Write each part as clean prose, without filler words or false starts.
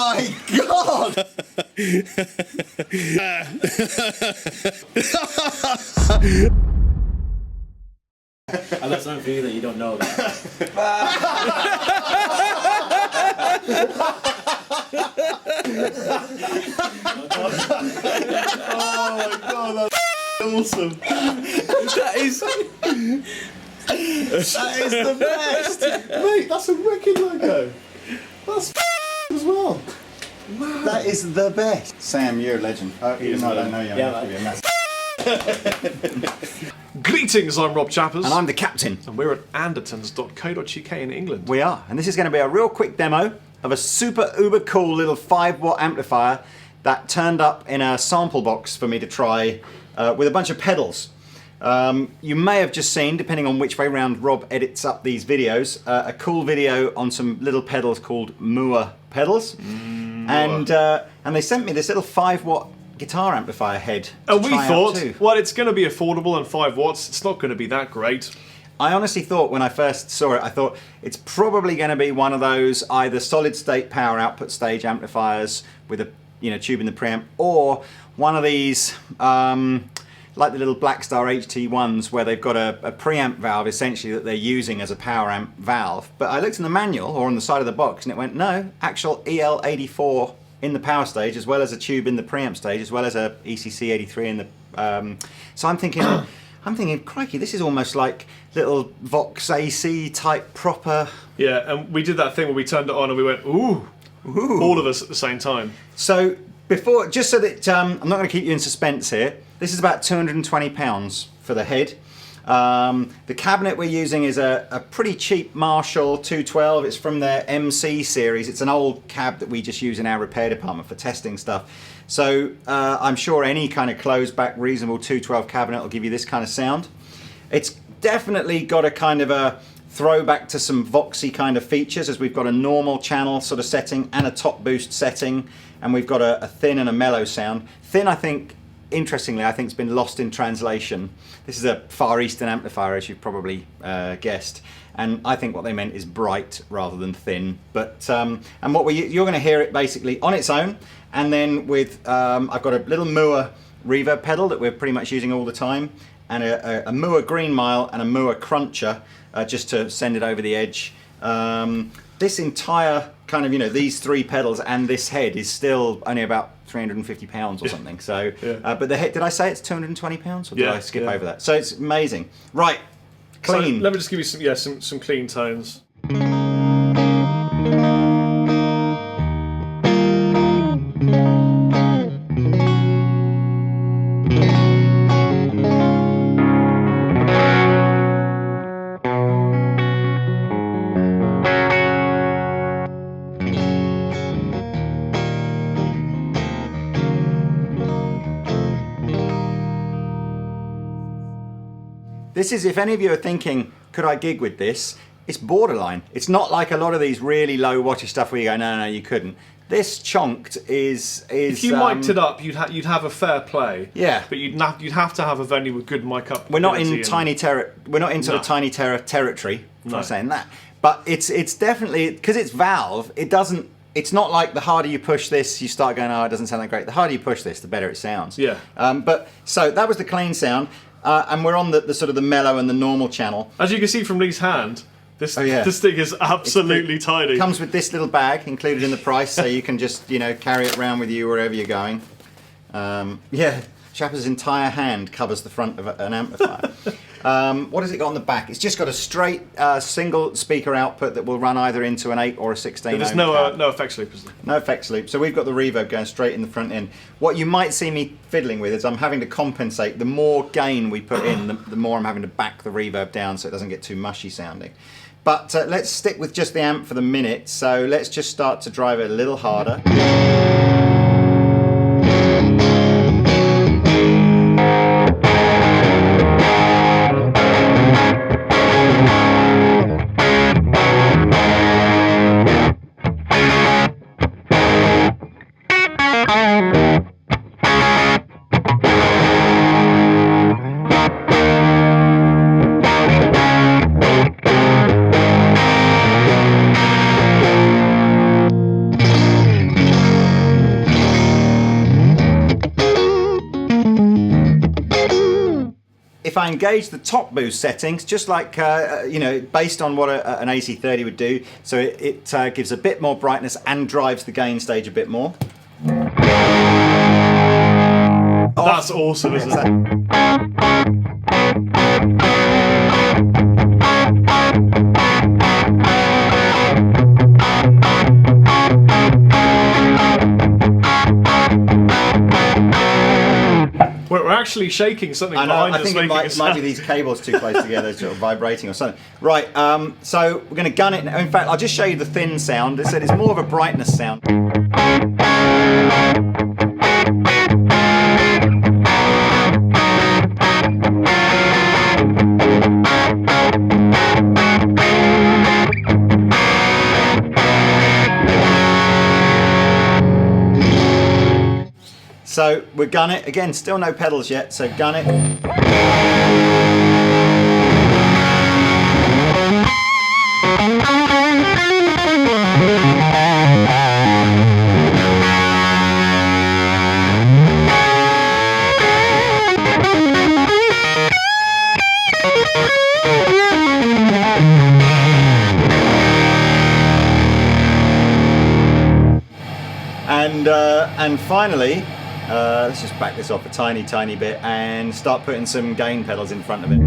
my God! I got something for you that you don't know about. Oh my God, that's awesome. That is the best. Mate, that's a wicked logo. That's as well. Wow. That is the best. Sam, you're a legend. Even though I don't know you, Yeah, I'm give you a massive. Greetings, I'm Rob Chappers. And I'm the captain. And we're at Andertons.co.uk in England. We are. And this is going to be a real quick demo of a super uber cool little 5-watt amplifier that turned up in a sample box for me to try with a bunch of pedals. You may have just seen, depending on which way round Rob edits up these videos, a cool video on some little pedals called Mooer pedals. And they sent me this little 5-watt guitar amplifier head. And we thought, well, it's going to be affordable and 5 watts. It's not going to be that great. I honestly thought when I first saw it, I thought it's probably going to be one of those either solid state power output stage amplifiers with a tube in the preamp, or one of these like the little Blackstar HT1s where they've got a preamp valve essentially that they're using as a power amp valve. But I looked in the manual or on the side of the box and it went, no, actual EL84 in the power stage as well as a tube in the preamp stage as well as a ECC83 in the so I'm thinking crikey, this is almost like little Vox AC type proper. Yeah, and we did that thing where we turned it on and we went, ooh, all of us at the same time. So before, just so that I'm not going to keep you in suspense here, this is about £220 for the head. The cabinet we're using is a pretty cheap Marshall 212. It's from their MC series. It's an old cab that we just use in our repair department for testing stuff. So I'm sure any kind of closed back reasonable 212 cabinet will give you this kind of sound. It's definitely got a kind of a throwback to some Voxy kind of features, as we've got a normal channel sort of setting and a top boost setting, and we've got a thin and a mellow sound. Thin, I think, interestingly, I think it's been lost in translation. This is a Far Eastern amplifier, as you've probably guessed, and I think what they meant is bright rather than thin. But and what you're going to hear it basically on its own, and then with I've got a little Mooer reverb pedal that we're pretty much using all the time, and a Mooer Green Mile and a Mooer Cruncher just to send it over the edge. This entire kind of, these 3 pedals and this head is still only about £350 or something. So, but the head, did I say it's £220 or did I skip over that? So it's amazing. Right, clean. So let me just give you some clean tones. This is, if any of you are thinking, could I gig with this? It's borderline. It's not like a lot of these really low wattage stuff where you go, no, you couldn't. This chonked is. If you mic'd it up, you'd have a fair play. Yeah. But you'd have to have a venue with good mic up. We're not in tiny terror. We're not in sort of tiny terror territory. If I'm saying that, but it's definitely, because it's valve. It doesn't. It's not like the harder you push this, you start going, oh, it doesn't sound that great. The harder you push this, the better it sounds. Yeah. But so that was the clean sound. And we're on the sort of the mellow and the normal channel. As you can see from Lee's hand, this thing is absolutely tiny. It comes with this little bag included in the price, so you can just carry it around with you wherever you're going. Chappers' entire hand covers the front of an amplifier. What has it got on the back? It's just got a straight single speaker output that will run either into an 8 or a 16 There's ohm no effects loop, is there? No effects loop. So we've got the reverb going straight in the front end. What you might see me fiddling with is I'm having to compensate. The more gain we put in, the more I'm having to back the reverb down so it doesn't get too mushy sounding. But let's stick with just the amp for the minute. So let's just start to drive it a little harder. I engage the top boost settings, just like, based on what an AC30 would do, so it gives a bit more brightness and drives the gain stage a bit more. That's awesome, isn't it? We're actually shaking something behind us. I think it might be these cables too close together, sort of vibrating or something. Right, so we're going to gun it. In fact, I'll just show you the thin sound. It's more of a brightness sound. So we're gun it again. Still no pedals yet. So gun it. And finally. Let's just back this off a tiny bit and start putting some gain pedals in front of it.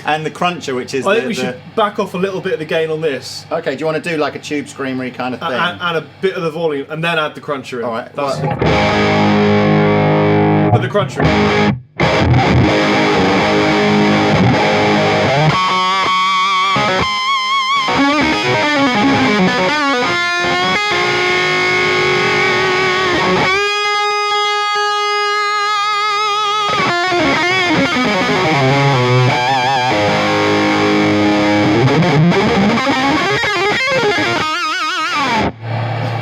And the cruncher, which is I think we should back off a little bit of the gain on this. Okay, do you want to do like a tube screamery kind of thing? And a bit of the volume, and then add the cruncher in. All right. Put the cruncher in.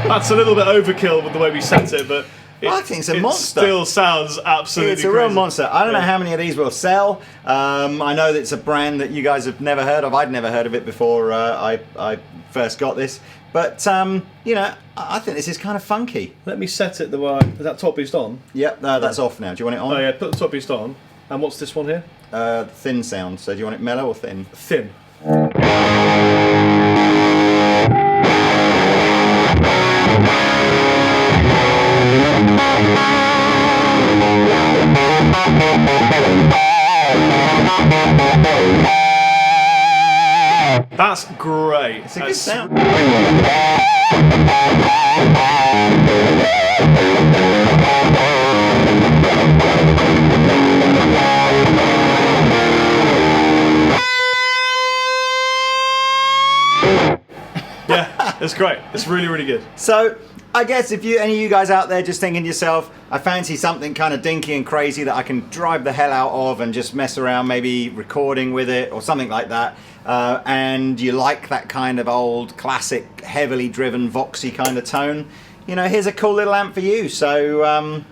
That's a little bit overkill with the way we set it, but I think it's a monster. It still sounds absolutely It's a real crazy. monster. I don't know how many of these will sell. I know that it's a brand that you guys have never heard of. I'd never heard of it before I first got this. But, I think this is kind of funky. Let me set it the way... Is that top boost on? Yep, that's off now. Do you want it on? Oh yeah, put the top boost on. And what's this one here? Thin sound. So do you want it mellow or thin? Thin. That's great. It's a good sound. Yeah, it's great. It's really, really good. So, I guess if any of you guys out there just thinking to yourself, I fancy something kind of dinky and crazy that I can drive the hell out of and just mess around, maybe recording with it or something like that, and you like that kind of old, classic, heavily driven, voxy kind of tone, here's a cool little amp for you. So, I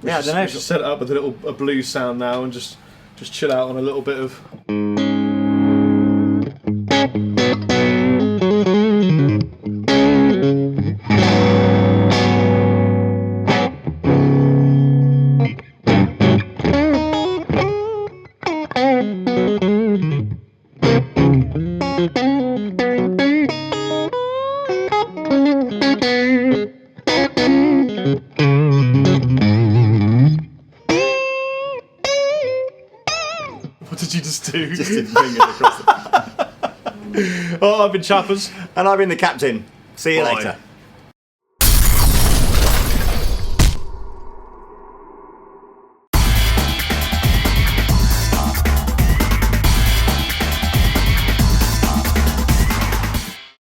don't know. Just set it up with a blues sound now and just chill out on a little bit of... What did you just do? Just did fingers across the... Oh, I've been Chappers. And I've been the captain. See you later.